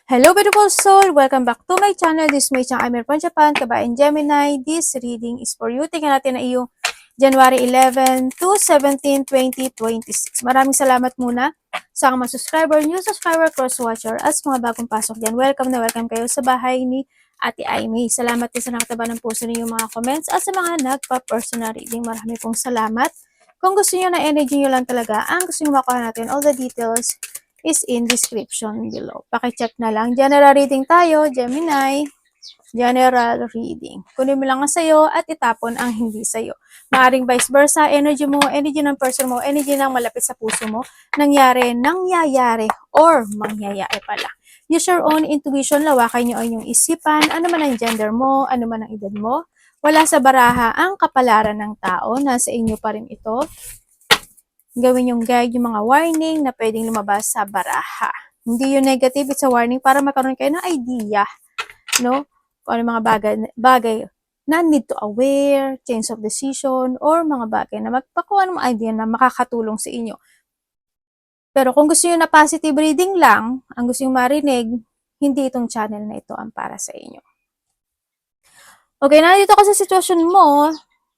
Hello beautiful soul! Welcome back to my channel. This is May Chang Amir from Japan, Kabayan Gemini. This reading is for you. Tingnan natin na iyong January 11 to 17, 2026. Maraming salamat muna sa mga subscriber, new subscriber, cross-watcher, at mga bagong pasok dyan. Welcome na welcome kayo sa bahay ni Ate Aimee. Salamat din sa nakataba ng puso niyo mga comments at sa mga nagpa-personal reading. Marami pong salamat. Kung gusto niyo na energy niyo lang talaga, ang gusto niyo makuha natin, all the details is in description below. Pakicheck na lang. General reading tayo, Gemini. General reading. Kunin mo lang ang sayo at itapon ang hindi sayo. Maaring vice versa, energy mo, energy ng person mo, energy ng malapit sa puso mo, nangyayari, or mangyayari pala. Use your own intuition, lawakan nyo ang inyong isipan, ano man ang gender mo, ano man ang edad mo. Wala sa baraha ang kapalaran ng tao, nasa inyo pa rin ito. Gawin yung guide, yung mga warning na pwedeng lumabas sa baraha. Hindi yung negative, it's a warning para magkaroon kayo ng idea, no? Kung ano mga bagay na need to aware, change of decision, or mga bagay na magpakuha ng idea na makakatulong sa inyo. Pero kung gusto nyo na positive reading lang, ang gusto nyo marinig, hindi itong channel na ito ang para sa inyo. Okay, nandito ka sa sitwasyon mo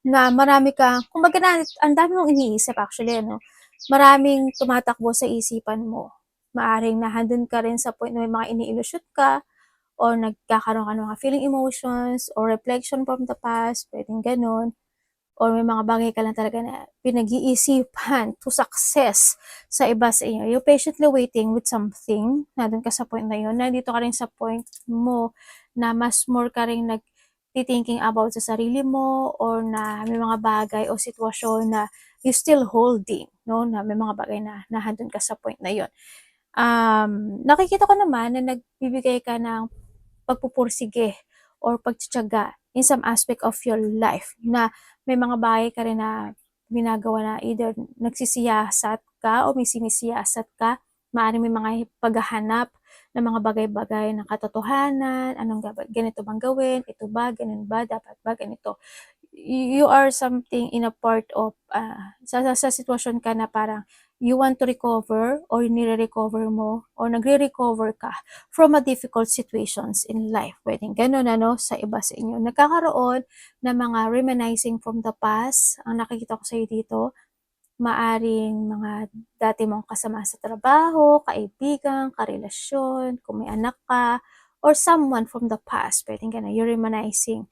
na marami ka, kumbaga na, ang dami mong iniisip actually, no? Maraming tumatakbo sa isipan mo. Maaring nahandun ka rin sa point na may mga iniilusyon ka, o nagkakaroon ka ng mga feeling emotions, or reflection from the past, pwedeng ganun. Or may mga bagay ka lang talaga na pinag-iisipan to success sa iba sa inyo. You're patiently waiting with something. Nandun ka sa point na yun. Nandito ka rin sa point mo na mas more ka rin nag-thinking about sa sarili mo, or na may mga bagay o sitwasyon na you still holding, no? Na may mga bagay na nahandun ka sa point na yun. Nakikita ko naman na nagbibigay ka ng pagpupursige or pagtitiyaga in some aspect of your life, na may mga bagay ka rin na ginagawa na either nagsisiyasat ka o may sinisiyasat ka. Maaaring may mga paghahanap ng mga bagay-bagay na katotohanan, anong ganito bang gawin, ito ba, ganun ba, dapat ba, ganito. You are something in a part of, sa sitwasyon ka na parang you want to recover, or nire-recover mo, or nagre-recover ka from a difficult situations in life. Pwedeng ganun, ano, sa iba sa inyo. Nagkakaroon ng mga reminiscing from the past. Ang nakikita ko sa iyo dito, maaring mga dati mong kasama sa trabaho, kaibigan, karelasyon, kung may anak ka, or someone from the past. Pwedeng ganun, you're reminiscing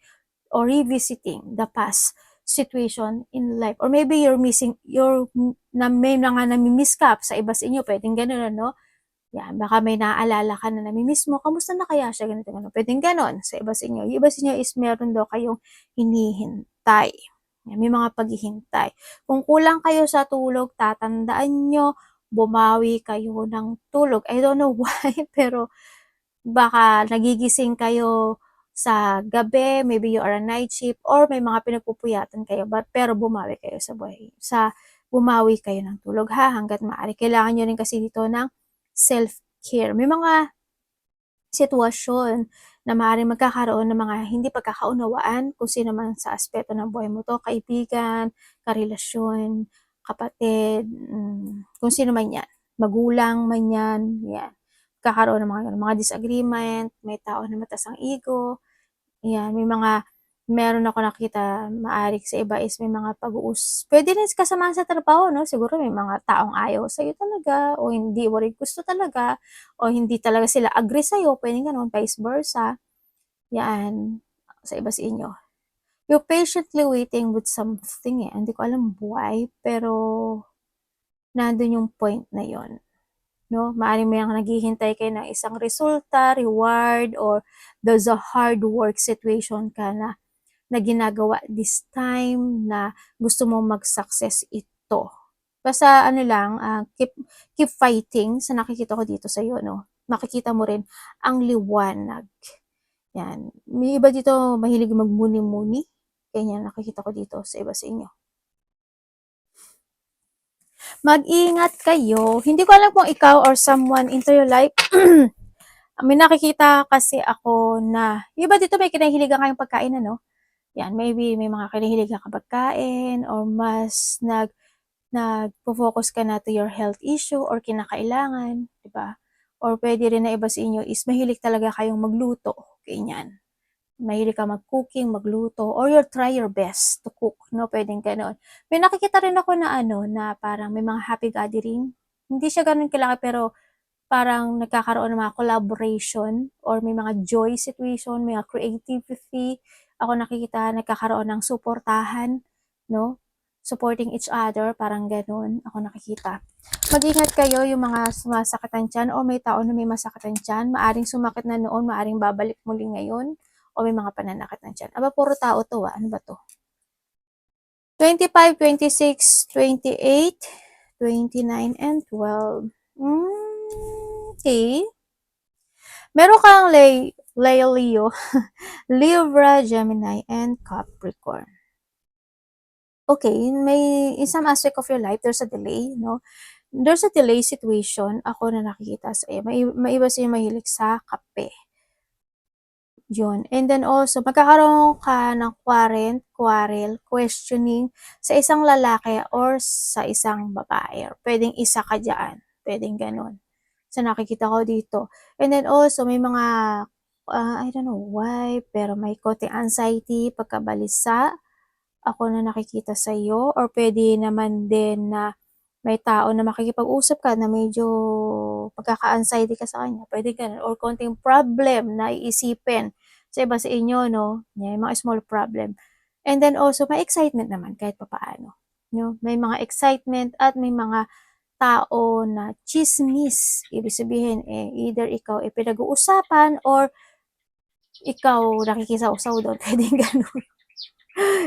or revisiting the past situation in life, or maybe you're missing may mga namimiss ka sa iba sa inyo, pwedeng gano'n, ano? Yan, baka may naaalala ka na namimiss mo, kamusta na kaya siya, ganito, gano'n, pwedeng gano'n sa iba sa inyo. Yung iba sa inyo is meron daw kayong hinihintay. Yan, may mga paghihintay. Kung kulang kayo sa tulog, tatandaan nyo, bumawi kayo ng tulog. I don't know why, pero baka nagigising kayo sa gabi, maybe you are a night shift, or may mga pinagpupuyatan kayo, pero bumawi kayo sa buhay. Bumawi kayo ng tulog, ha, hanggat maaari. Kailangan nyo rin kasi dito ng self-care. May mga sitwasyon na maaaring magkakaroon ng mga hindi pagkakaunawaan kung sino man sa aspeto ng buhay mo to, kaibigan, karelasyon, kapatid, kung sino man yan, magulang man yan, yan. Kakaroon ng mga disagreement, may tao na mataas ang ego, yan, meron ako nakita, maaari sa iba is may mga pwede rin kasama sa trabaho, no? Siguro may mga taong ayaw sa'yo talaga, o hindi mo rin gusto talaga, o hindi talaga sila agree sa'yo, pwede ganun, vice versa. Yan, sa iba sa inyo. You're patiently waiting with something, hindi ko alam why, pero nandun yung point na yon, no? Maaaring may naghihintay kayo ng isang resulta, reward, or there's a hard work situation ka na ginagawa this time na gusto mo mag-success ito. Basta ano lang, keep fighting sa nakikita ko dito sa iyo, no? Makikita mo rin ang liwanag. Yan. May iba dito mahilig magmuni-muni. Ganyan nakikita ko dito sa iba sa inyo. Mag-ingat kayo. Hindi ko alam kung ikaw or someone into your life, may nakikita kasi ako na, iba dito may kinahiligan kayong pagkain, ano? Yan, maybe may mga kinahiligan kang pagkain, or mas nagpo-focus ka na to your health issue or kinakailangan, di ba? or pwede rin na iba sa inyo is mahilig talaga kayong magluto, ganyan. Mahilig ka mag-cooking, magluto, or you try your best to cook, no? Pwedeng gano'n. May nakikita rin ako na ano, na parang may mga happy gathering. Hindi siya gano'n kalaki pero parang nagkakaroon ng mga collaboration or may mga joy situation, may mga creativity. Ako nakikita nagkakaroon ng suportahan, no? Supporting each other, parang gano'n ako nakikita. Mag-ingat kayo yung mga sumasakatan tiyan o may tao na may masakatan tiyan. Maaring sumakit na noon, maaring babalik muli ngayon o may mga pananakit ng tiyan. Aba, puro tao to Ano ba to? 25, 26, 28, 29, and 12. Okay. Meron kang Leo, Libra, Gemini, and Capricorn. Okay, in some aspect of your life, there's a delay, no? There's a delay situation ako na nakikita sa iyo. May iba sa'yo mahilig sa kape. Yun. And then also, magkakaroon ka ng quarrel, questioning sa isang lalaki or sa isang babae. Pwedeng isa ka dyan. Pwedeng ganun. So, nakikita ko dito. And then also, may mga, I don't know why, pero may konting anxiety, pagkabalisa, ako na nakikita sa iyo. Or pwede naman din na may tao na makikipag-usap ka na medyo pagkaka-anxiety ka sa kanya, pwede ganun. Or konting problem na iisipin sa iba sa inyo, no? Yung mga small problem. And then also, may excitement naman kahit papaano. No? May mga excitement at may mga tao na chismis. Ibig sabihin, either ikaw pinag-uusapan or ikaw nakikisaw-saw doon. Pwede ganun.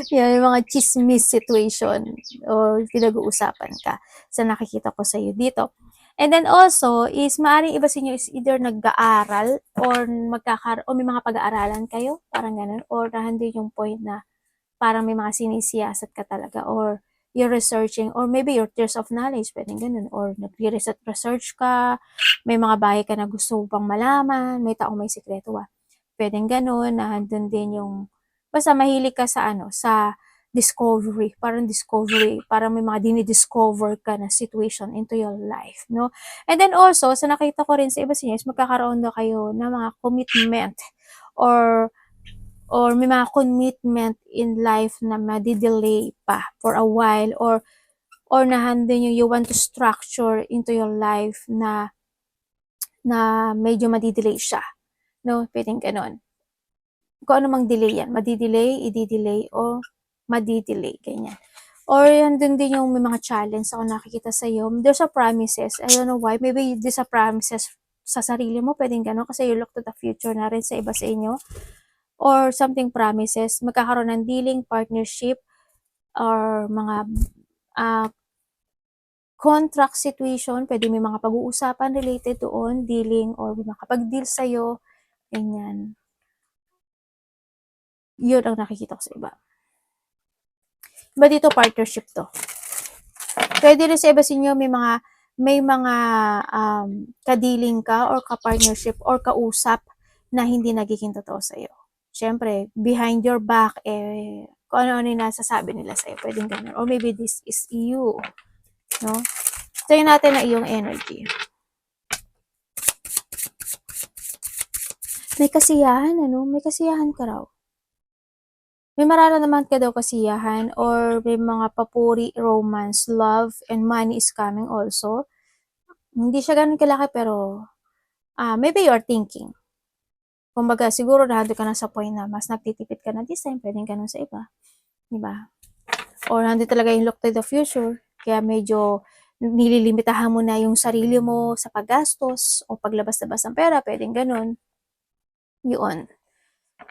Yan, yung mga chismis situation or pinag-uusapan ka sa nakikita ko sa iyo dito. And then also is maaring iba sa inyo is either nag-aaral or o may mga pag-aaralan kayo, parang ganun, or nandun yung point na parang may mga sinisiyasat ka talaga or you're researching or maybe your thirst of knowledge, pwedeng ganun, or nag-research ka, may mga bagay ka na gusto pang malaman, may taong may sikreto pwedeng ganun, na andun din yung basta mahilig ka sa sa discovery, parang may mga dinidiscover ka na situation into your life, no? And then also, sa nakita ko rin sa iba sa inyo is magkakaroon na kayo ng mga commitment or may mga commitment in life na madidelay pa for a while or nahandun yung you want to structure into your life na medyo madidelay siya, no? Pwedeng ganun. Kung ano mang delay yan, madidelay, i-delay, o madidelay, ganyan. Or andun din yung may mga challenge ako nakikita sa iyo. There's a promises. I don't know why. Maybe there's a promises sa sarili mo. Pwedeng gano'n kasi you look to the future na rin sa iba sa inyo. Or something promises. Magkakaroon ng dealing, partnership, or mga contract situation. Pwede may mga pag-uusapan related doon, dealing, or may makapag-deal sa'yo. Ganyan. Yun ang nakikita ko sa iba. Iba dito, partnership to. Pwede rin sa iba sa inyo, may mga kadiling ka or ka-partnership or kausap na hindi nagiging totoo sa iyo. Siyempre, behind your back, kung ano-ano yung nasasabi nila sa iyo. Pwedeng ganun. Or maybe this is you. No? Tayo natin na iyong energy. May kasiyahan, May kasiyahan ka raw. May mararamdaman ka daw kasiyahan or may mga papuri, romance, love, and money is coming also. Hindi siya ganun kalaki pero maybe you are thinking. Kumbaga, siguro nandun ka na sa point na mas nagtitipid ka na this time, pwedeng ganun sa iba. Diba? Or nandun talaga yung look to the future, kaya medyo nililimitahan mo na yung sarili mo sa paggastos o paglabas-labas ng pera, pwedeng ganun. Yun.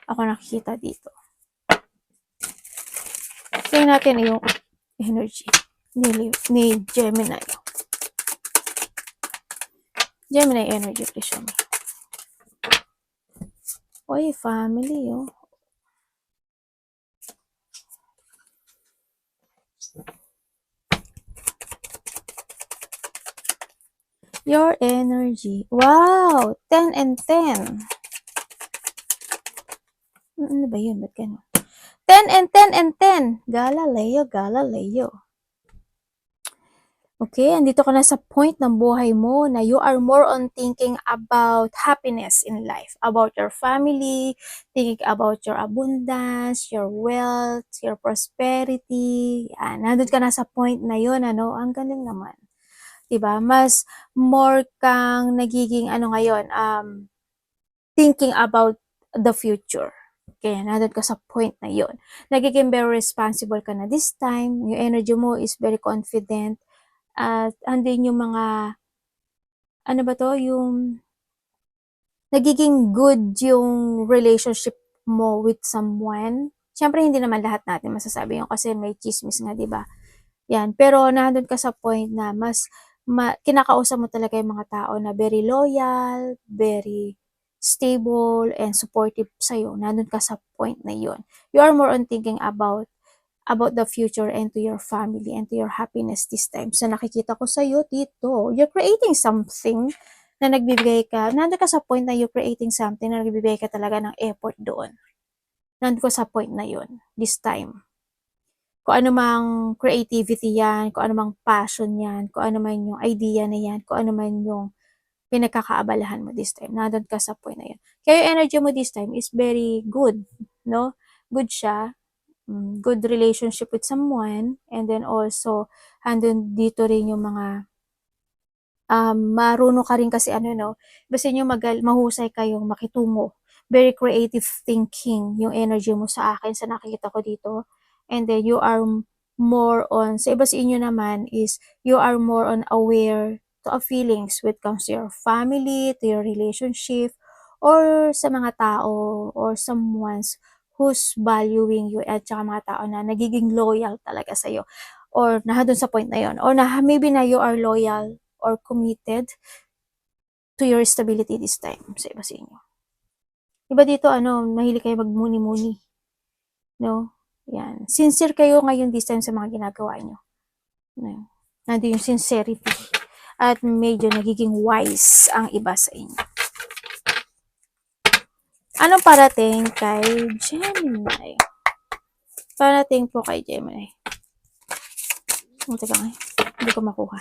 Ako nakikita dito. Tingnan natin yung energy ni Gemini. Gemini energy, please show me. Oy, family, Your energy. Wow! 10 and 10. Ano ba yun? Ba't gano'n? 10 and 10 and 10. Galileo. Okay, andito ka na sa point ng buhay mo na you are more on thinking about happiness in life, about your family, thinking about your abundance, your wealth, your prosperity. Yan, nandun ka na sa point na yun, ano, ang galing naman. 'Di ba? Mas more kang nagiging ano ngayon, thinking about the future. Kaya nandun ka sa point na yun. Nagiging very responsible ka na this time. Yung energy mo is very confident. At andin yung mga, ano ba to, yung nagiging good yung relationship mo with someone. Siyempre, hindi naman lahat natin masasabi yun kasi may chismis nga, di ba? Yan. Pero nandun ka sa point na mas kinakausap mo talaga yung mga tao na very loyal, very stable, and supportive sa'yo. Nandun ka sa point na yun. You are more on thinking about the future and to your family and to your happiness this time. So nakikita ko sa'yo dito, you're creating something na nagbibigay ka, nandun ka sa point na you're creating something na nagbibigay ka talaga ng effort doon. Nandun ko sa point na yun, this time. Kung ano mang creativity yan, kung ano mang passion yan, kung ano man yung idea na yan, kung ano man yung pinagkakaabalahan mo this time. Nandun ka sa point na yun. Kaya yung energy mo this time is very good, no? Good siya. Good relationship with someone, and then also andun dito rin yung mga marunong ka rin kasi ano 'no, basta yung mahusay kayong makitungo, very creative thinking yung energy mo sa akin sa nakikita ko dito. And then you are more on sa iba sa inyo naman is you are more on aware to of feelings when it comes to your family, to your relationship, or sa mga tao or someone's who's valuing you at saka mga tao na nagiging loyal talaga sa'yo or nandun sa point na yun or maybe na you are loyal or committed to your stability this time sa iba sa inyo. Iba dito ano, mahilig kayo magmuni-muni, no? Yan. Sincere kayo ngayon this time sa mga ginagawa nyo. No? Nandun yung sincerity. At medyo nagiging wise ang iba sa inyo. Anong parating kay Gemini? Parating po kay Gemini. Teka nga, hindi ko makuha.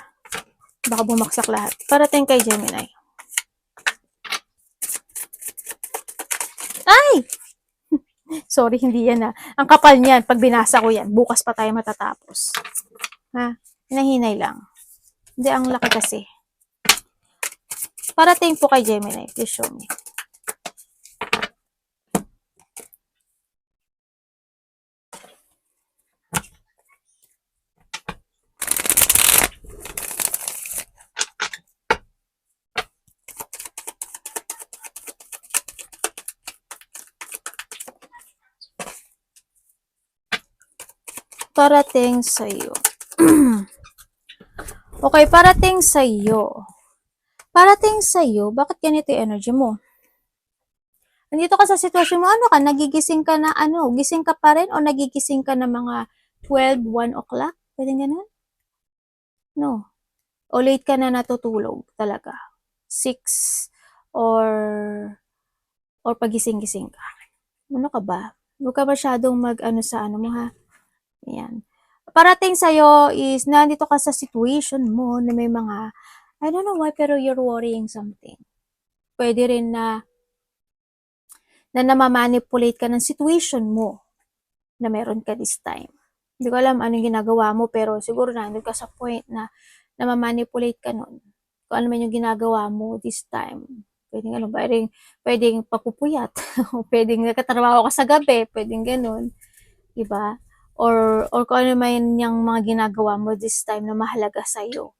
Baka bumaksak lahat. Parating kay Gemini. Ay! Sorry, hindi yan Ang kapal niyan, pag binasa ko yan, bukas pa tayo matatapos. Ha? Hinahinay lang. Hindi, ang laki kasi. Parating po kay Gemini. Please show me. Parating sa'yo. Okay, parating sa'yo. Parating sa'yo, bakit ganito yung energy mo? Nandito ka sa sitwasyon mo, ano ka, nagigising ka na ano, gising ka pa rin o nagigising ka na mga 12, 1 o'clock? Pwede ganun? No. O late ka na natutulog talaga. 6 or pagising-gising ka. Ano ka ba? Huwag ka masyadong mag-ano sa ano mo ha. Ayan. Parating sa'yo is, nandito ka sa situation mo na may mga, I don't know why, pero you're worrying something. Pwede rin na namamanipulate ka ng situation mo na meron ka this time. Hindi ko alam anong ginagawa mo, pero siguro nandun ka sa point na namamanipulate ka nun. Kung ano man yung ginagawa mo this time. Pwedeng ano, pwedeng papupuyat. Pwedeng nagkatrabaho ka sa gabi. Pwedeng ganun. Diba? Or kung ano man yung mga ginagawa mo this time na mahalaga sa'yo.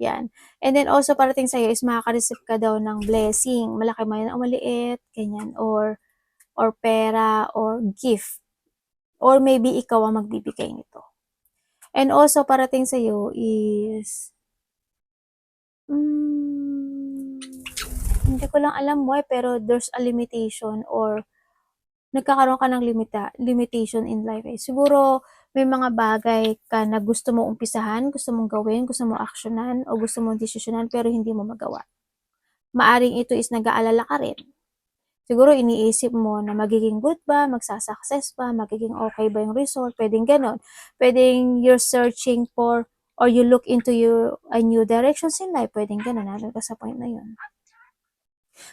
Yan. And then also parating sa'yo is makaka-receive ka daw ng blessing. Malaki man o maliit. Ganyan. Or pera or gift. Or maybe ikaw ang magbibigay nito. And also parating sa'yo is hindi ko lang alam why, pero there's a limitation or nagkakaroon ka ng limitation in life. Siguro may mga bagay ka na gusto mong umpisahan, gusto mong gawin, gusto mong aksyonan, o gusto mong desisyonan pero hindi mo magawa. Maaring ito is nag-aalala ka rin. Siguro iniisip mo na magiging good ba, magsasucess ba, magiging okay ba yung result, pwedeng ganon. Pwedeng you're searching for or you look into a new directions in life, pwedeng ganun, naroon ka sa point na yun.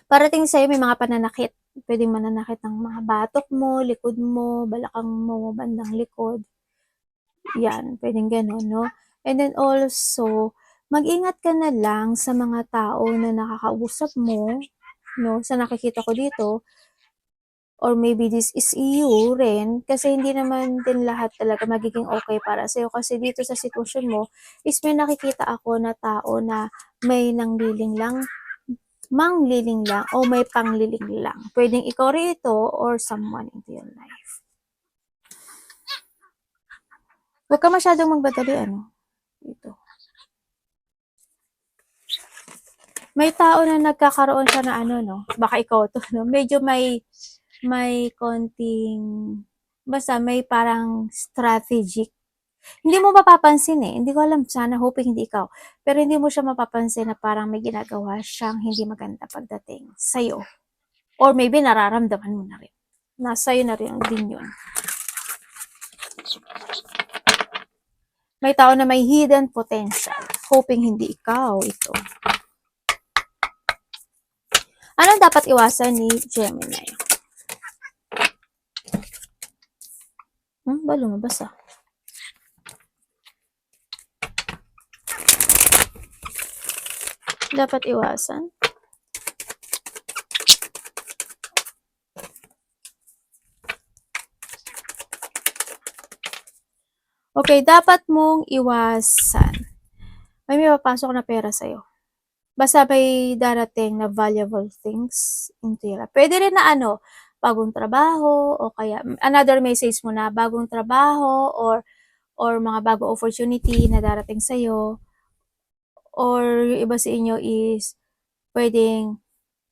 Parating sa'yo may mga pananakit, pwedeng mananakit ng mga batok mo, likod mo, balakang mo, bandang likod. Yan, pwedeng ganun, no? And then also, mag-ingat ka na lang sa mga tao na nakakausap mo, no? Sa nakikita ko dito, or maybe this is you rin, kasi hindi naman din lahat talaga magiging okay para sa'yo. Kasi dito sa sitwasyon mo, is may nakikita ako na tao na may nangliling lang, mangliling lang, o may pangliling lang. Pwedeng ikaw rin ito, or someone into your life. Huwag ka masyadong magmadali, ano? Ito. May tao na nagkakaroon siya na ano, no? Baka ikaw to, no? Medyo may konting, basta may parang strategic. Hindi mo mapapansin eh. Hindi ko alam, sana hoping hindi ikaw. Pero hindi mo siya mapapansin na parang may ginagawa siyang hindi maganda pagdating sa'yo. Or maybe nararamdaman mo na rin. Nasa'yo na rin din yun. May tao na may hidden potential. Hoping hindi ikaw ito. Ano dapat iwasan ni Gemini? Ba, lumabas ah. Dapat iwasan? Okay, dapat mong iwasan. May papasok na pera sa'yo. Basta may darating na valuable things into your life. Pwede rin na ano, bagong trabaho, o kaya another message mo na bagong trabaho, or mga bagong opportunity na darating sa'yo. Or yung iba sa inyo is pwedeng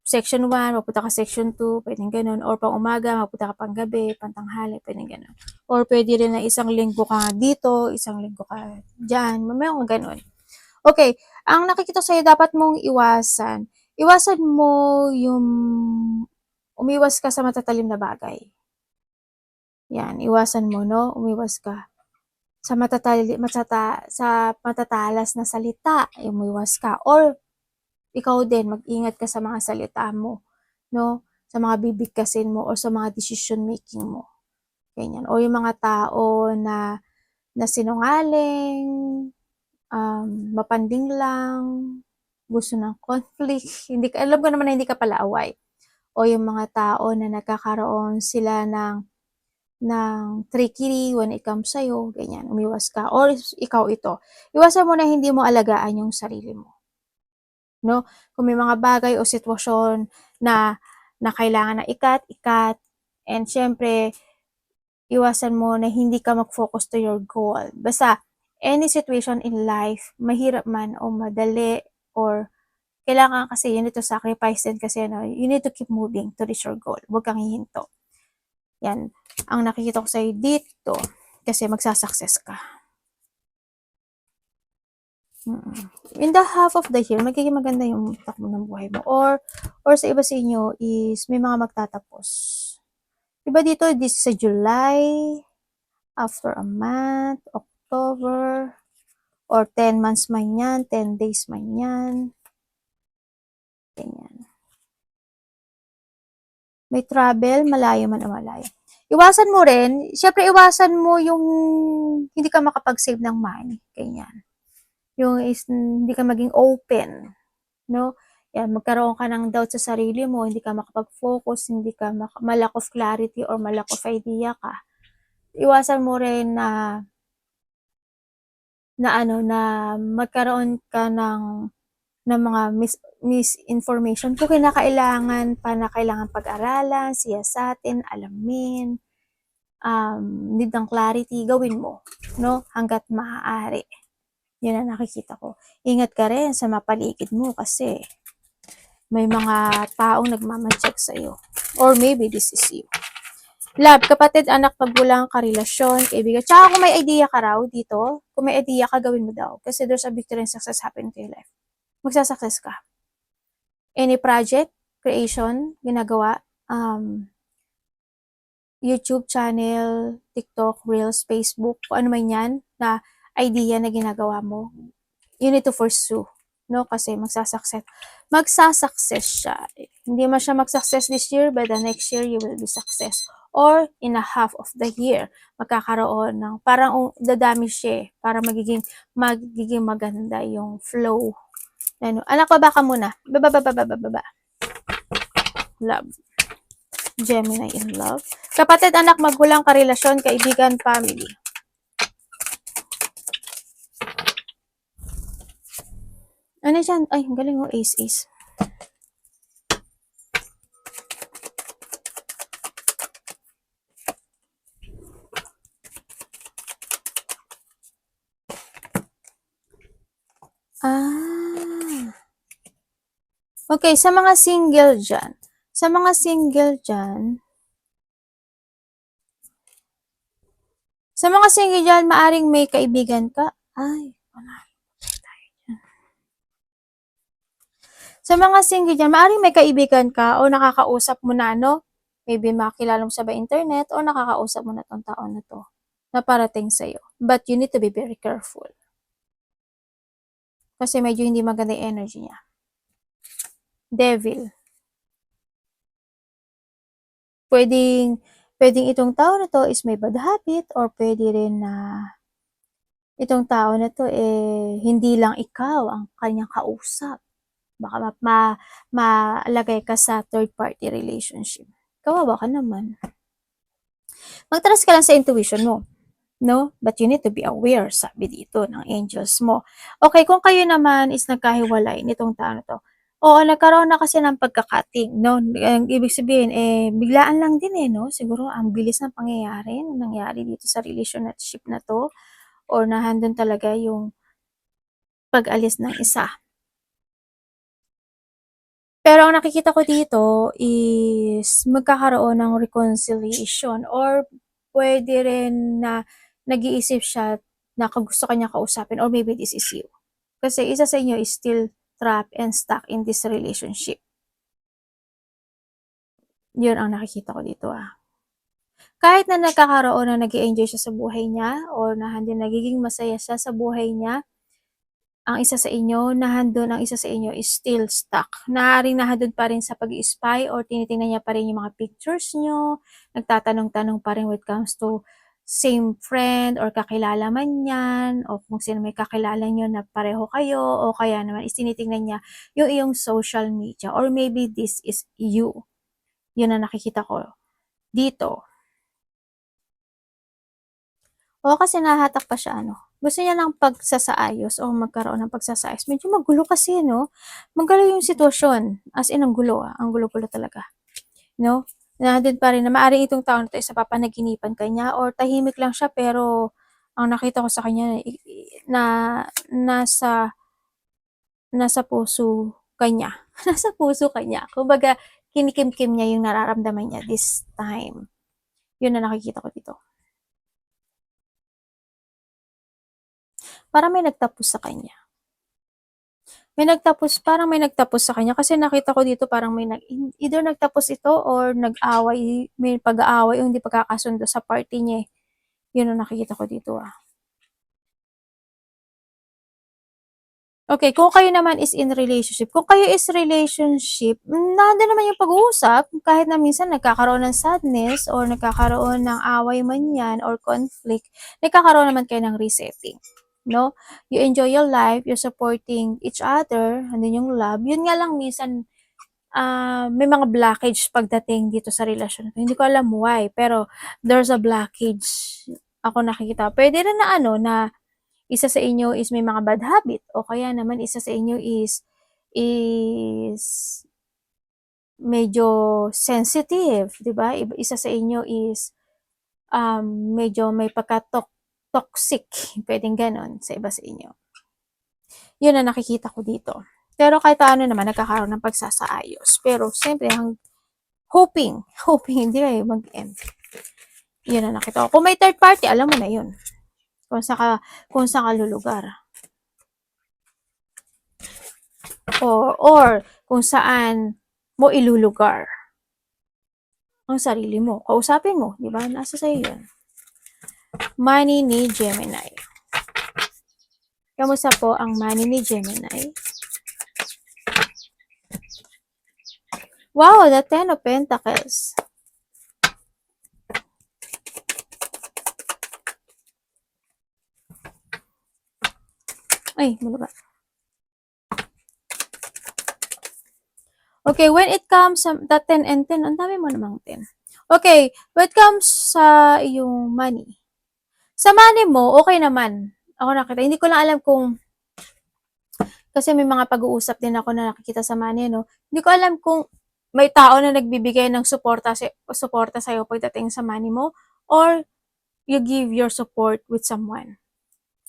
section 1, mapunta ka section 2, pwedeng ganun. Or pang umaga, mapunta ka pang gabi, pang-tanghali, pwedeng ganun. Or pwede rin na isang linggo ka dito, isang linggo ka dyan. May mga ganun. Okay, ang nakikita sa'yo dapat mong iwasan. Iwasan mo yung umiwas ka sa matatalim na bagay. Yan, iwasan mo, no? Umiwas ka sa matatalas na salita, umiwas ka. Or ikaw din, mag-ingat ka sa mga salita mo, no? Sa mga bibigkasin mo or sa mga decision making mo. Ganyan. O yung mga tao na sinungaling, mapanding lang, gusto ng conflict, hindi ka, alam ko naman na hindi ka pala away. O yung mga tao na nagkakaroon sila ng trickery when it comes sa'yo, ganyan, umiwas ka. Or ikaw ito, iwasan mo na hindi mo alagaan yung sarili mo. No? Kung may mga bagay o sitwasyon na kailangan na ikat, and syempre, iwasan mo na hindi ka mag-focus to your goal. Basta, any situation in life, mahirap man o madali, or kailangan kasi you need to sacrifice din kasi you need to keep moving to reach your goal. Huwag kang hihinto. Yan. Ang nakikita ko sa'yo dito, kasi magsasucess ka. In the half of the year, magiging maganda yung takbo ng buhay mo. Or sa iba sa inyo is may mga magtatapos. Iba dito, this is July, after a month, October, or 10 months man yan, 10 days man yan. Ganyan. May travel, malayo man o malayo. Iwasan mo rin, syempre iwasan mo yung hindi ka makapag-save ng money. Ganyan. Yung is, hindi ka maging open. No? Yan, magkaroon ka ng doubt sa sarili mo, hindi ka makapag-focus, hindi ka malack of clarity or malack of idea ka. Iwasan mo rin na magkaroon ka ng mga misinformation kung kailangan pag-aralan, siyasatin, alamin, need ng clarity, gawin mo, no? Hanggat maaari. Yun ang nakikita ko. Ingat ka rin sa mapaligid mo kasi may mga taong nagmamacheck sa'yo. Or maybe this is you. Love, kapatid, anak, magulang, karelasyon, kaibigan. Tsaka kung may idea ka raw dito, kung may idea ka, gawin mo daw. Kasi there's a victory and success happening to your life. Magsasuccess ka. Any project, creation, ginagawa, YouTube channel, TikTok, Reels, Facebook, kung ano man yan, na idea na ginagawa mo, you need to pursue, no? Kasi magsasuccess siya. Hindi man siya mag-success this year, by the next year, you will be success. Or, in a half of the year, magkakaroon ng, parang dadami siya, para magiging maganda yung flow. Ano, anak, baba ka muna. Baba. Love. Gemini in love. Kapatid, anak, magulang, karelasyon, kaibigan, family. Ano dyan? Ay, galing mo, ace. Okay, sa mga single dyan, maaring may kaibigan ka. Ay, wala. Sa mga single dyan, maaring may kaibigan ka o nakakausap mo na, no? Maybe makilala mo sa internet o nakakausap mo na tong tao na to na parating sa'yo. But you need to be very careful. Kasi medyo hindi maganda yung energy niya. Devil. Pwedeng itong tao na to is may bad habit or pwede rin na itong tao na to hindi lang ikaw ang kanyang kausap. Baka maalagay ka sa third party relationship. Kawawa ka naman. Mag-trust ka lang sa intuition mo. No? But you need to be aware, sabi dito ng angels mo. Okay, kung kayo naman is nagkahiwalay nitong tao na to, oo, nagkaroon na kasi ng pagkakating, no? Ang ibig sabihin, biglaan lang din no? Siguro, ang bilis ng pangyayari, nangyari dito sa relationship na to, or nahandun talaga yung pag-alis ng isa. Pero ang nakikita ko dito is magkakaroon ng reconciliation or pwede rin na nag-iisip siya na gusto kanya kausapin or maybe this is you. Kasi isa sa inyo is still trapped and stuck in this relationship. Yun ang nakikita ko dito Kahit na nagkakaroon na nag-i-enjoy siya sa buhay niya or na hindi nagiging masaya siya sa buhay niya, ang isa sa inyo is still stuck. Nahadun pa rin sa pag-i-spy or tinitingnan niya pa rin yung mga pictures nyo, nagtatanong-tanong pa rin when it comes to same friend or kakilala man yan, o kung sino may kakilala nyo na pareho kayo, o kaya naman is tinitingnan niya yung iyong social media, or maybe this is you. Yun ang nakikita ko dito. O kasi nahatak pa siya gusto niya ng pagsasaayos o magkaroon ng pagsasaayos. Medyo magulo kasi, no? Magulo yung sitwasyon. As in, ang gulo, ang gulo-gulo talaga. No? Nandun pa rin na maaaring itong tao na ito sa papanaginipan kanya or tahimik lang siya pero ang nakita ko sa kanya na nasa puso kanya. Nasa puso kanya. Kumbaga, kinikim-kim niya yung nararamdaman niya this time. Yun na nakikita ko dito. Parang may nagtapos sa kanya. Parang may nagtapos sa kanya kasi nakita ko dito parang either nagtapos ito or nag-away, may pag-aaway o hindi pagkakasundo sa party niya. Yun ang nakikita ko dito Okay, kung kayo naman is in relationship, nandun naman yung pag-uusap, kahit na minsan nagkakaroon ng sadness or nagkakaroon ng away man yan or conflict, nagkakaroon naman kayo ng resetting. No? You enjoy your life, you're supporting each other, andun yung love. Yun nga lang minsan, may mga blockage pagdating dito sa relasyon. Hindi ko alam why, pero there's a blockage ako nakikita. Pwede rin na na isa sa inyo is may mga bad habit o kaya naman isa sa inyo is medyo sensitive, 'di ba? Isa sa inyo is medyo may toxic, pwedeng ganon sa iba sa inyo. Yun ang nakikita ko dito. Pero kahit paano naman nagkakaroon ng pagsasaayos. Pero siyempre, hoping hindi kayo mag-end. Yun ang nakita ko. Kung may third party, alam mo na yun. Kung saan ka lulugar. Or kung saan mo ilulugar ang sarili mo. Kausapin mo, di ba? Nasa sa'yo yun. Money ni Gemini. Kamusta po ang money ni Gemini? Wow, the Ten of Pentacles. Ay, ano ba? Okay, when it comes sa the 10 and 10, ang dami mo namang 10. Okay, when it comes sa yung money. Sa money mo, okay naman. Ako nakita. Hindi ko lang alam kung kasi may mga pag-uusap din ako na nakikita sa money, no? Hindi ko alam kung may tao na nagbibigay ng suporta sa'yo pagdating sa money mo or you give your support with someone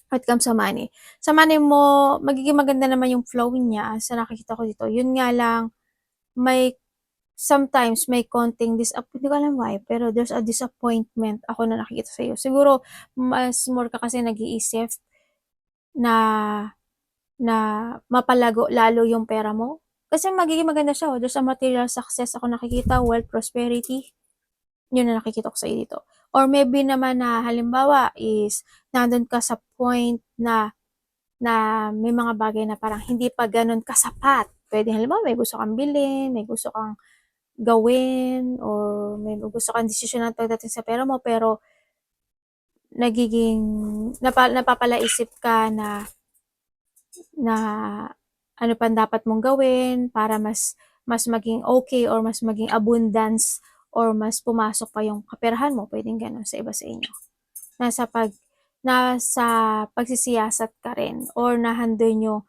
when it comes sa money. Sa money mo, magiging maganda naman yung flow niya sa nakikita ko dito. Yun nga lang, sometimes may konting hindi ko alam why, pero there's a disappointment ako na nakikita sa'yo. Siguro, mas more ka kasi nag-iisip na mapalago lalo yung pera mo. Kasi magiging maganda siya. Oh. There's a material success ako nakikita, wealth, prosperity. Yun na nakikita ko sa dito. Or maybe naman na halimbawa is nandun ka sa point na may mga bagay na parang hindi pa ganun kasapat. Pwede halimbawa may gusto kang bilhin, may gusto kang gawin, or may gusto kang desisyonan pagdating sa pera mo, pero nagiging napapalaisip ka na ano pa dapat mong gawin para mas maging okay or mas maging abundance or mas pumasok pa yung kaperahan mo, pwedeng gano'n sa iba sa inyo. Nasa pagsisiyasat ka rin or nahandun yung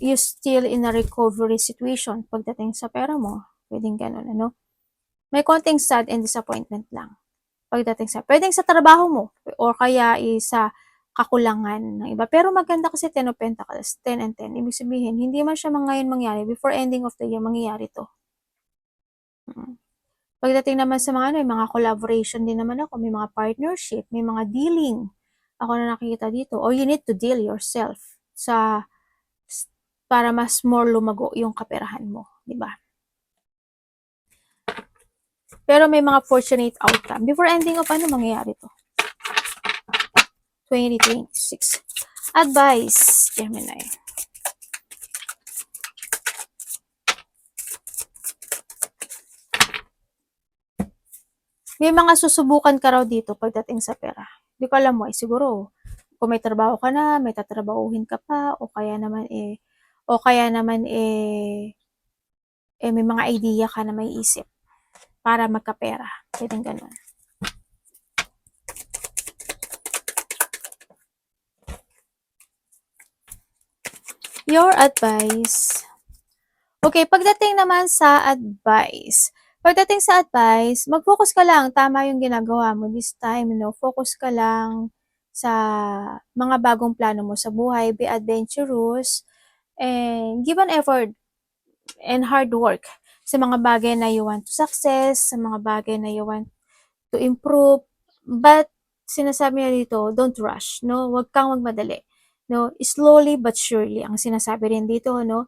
you still in a recovery situation pagdating sa pera mo, pwedeng gano'n, ano? May konting sad and disappointment lang pagdating pwedeng sa trabaho mo or kaya sa kakulangan ng iba. Pero maganda kasi 10 of Pentacles, 10 and 10. Ibig sabihin, hindi man siya ngayon mangyari. Before ending of the year, mangyayari to. Pagdating naman sa mga mga collaboration din naman ako, may mga partnership, may mga dealing ako na nakikita dito. Or you need to deal yourself para mas more lumago yung kaperahan mo, di ba? Pero may mga fortunate outcome. Before ending of mangyayari to? 2026. Advice, Gemini. May mga susubukan ka raw dito pagdating sa pera. Hindi ko alam mo, siguro, kung may trabaho ka na, may tatrabahuhin ka pa, o kaya naman may mga idea ka na may isip para magkapera. Pwedeng ganun. Your advice. Okay, pagdating naman sa advice. Pagdating sa advice, mag-focus ka lang. Tama yung ginagawa mo this time. Focus ka lang sa mga bagong plano mo sa buhay. Be adventurous. And give an effort and hard work sa mga bagay na you want to success, sa mga bagay na you want to improve. But sinasabi niya dito, don't rush, no? Huwag kang magmadali. No, slowly but surely ang sinasabi rin dito, no?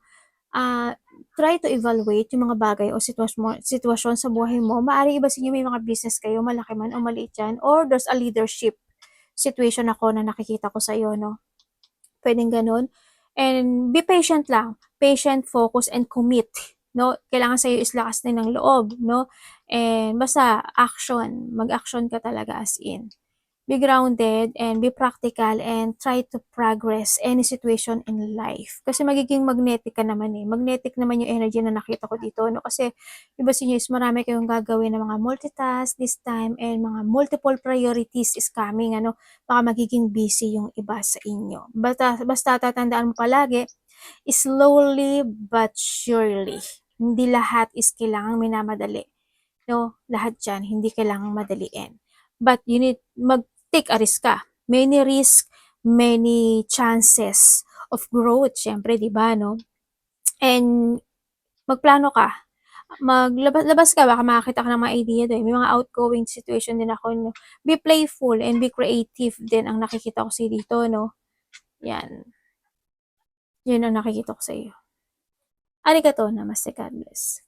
Try to evaluate yung mga bagay o sitwasyon sa buhay mo. Maaari iba sa inyo may mga business kayo, malaki man o maliit yan, or there's a leadership situation ako na nakikita ko sa iyo, no? Pwedeng ganun. And be patient lang. Patient, focus, and commit. No? Kailangan sa'yo is lakas din ng loob. No? And basta action. Mag-action ka talaga as in. Be grounded and be practical and try to progress any situation in life. Kasi magiging magnetic ka naman eh. Magnetic naman yung energy na nakita ko dito. No? Kasi iba sa inyo is marami kayong gagawin na mga multitask this time and mga multiple priorities is coming. Ano? Baka magiging busy yung iba sa inyo. Basta tatandaan mo palagi, slowly but surely. Hindi lahat is kailangang minamadali. No? Lahat dyan, hindi kailangang madaliin. But you need take a risk ka. Many risk, many chances of growth, syempre, di ba, no? And magplano ka. Maglabas ka, baka makakita ka ng mga idea doon. May mga outgoing situation din ako. No? Be playful and be creative din ang nakikita ko sa dito, no? Yan. Yun ang nakikita ko sa iyo. Arigato, namaste, God bless.